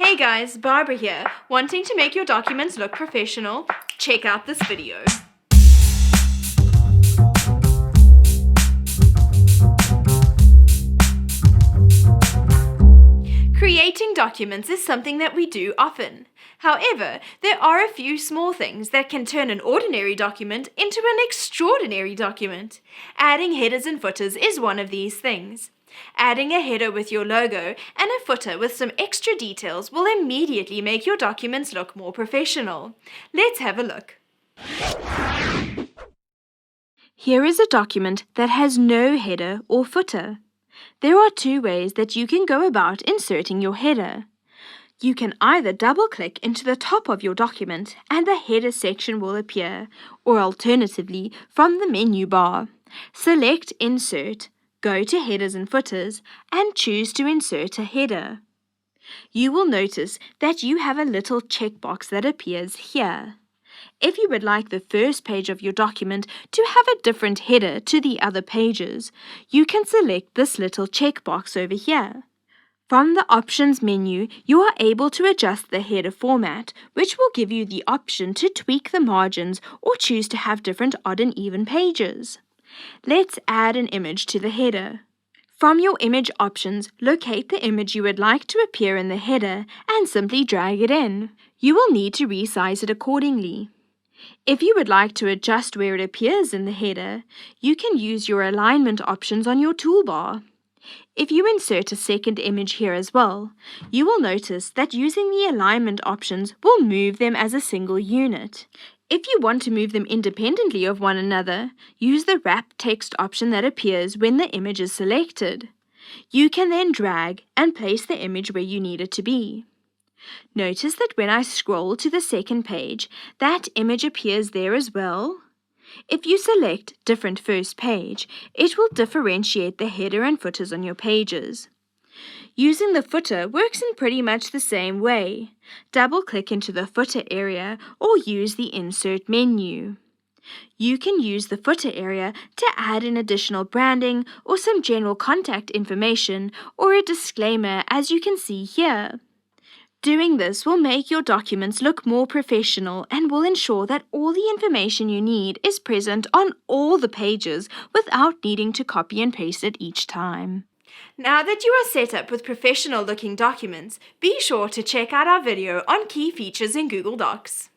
Hey guys, Barbara here. Wanting to make your documents look professional? Check out this video. Creating documents is something that we do often. However, there are a few small things that can turn an ordinary document into an extraordinary document. Adding headers and footers is one of these things. Adding a header with your logo and a footer with some extra details will immediately make your documents look more professional. Let's have a look. Here is a document that has no header or footer. There are two ways that you can go about inserting your header. You can either double-click into the top of your document and the header section will appear, or alternatively, from the menu bar, select Insert, go to Headers and Footers, and choose to insert a header. You will notice that you have a little checkbox that appears here. If you would like the first page of your document to have a different header to the other pages, you can select this little checkbox over here. From the Options menu, you are able to adjust the header format, which will give you the option to tweak the margins or choose to have different odd and even pages. Let's add an image to the header. From your image options, locate the image you would like to appear in the header and simply drag it in. You will need to resize it accordingly. If you would like to adjust where it appears in the header, you can use your alignment options on your toolbar. If you insert a second image here as well, you will notice that using the alignment options will move them as a single unit. If you want to move them independently of one another, use the wrap text option that appears when the image is selected. You can then drag and place the image where you need it to be. Notice that when I scroll to the second page, that image appears there as well. If you select Different First Page, it will differentiate the header and footers on your pages. Using the footer works in pretty much the same way. Double-click into the footer area or use the Insert menu. You can use the footer area to add in additional branding or some general contact information or a disclaimer, as you can see here. Doing this will make your documents look more professional and will ensure that all the information you need is present on all the pages without needing to copy and paste it each time. Now that you are set up with professional-looking documents, be sure to check out our video on key features in Google Docs.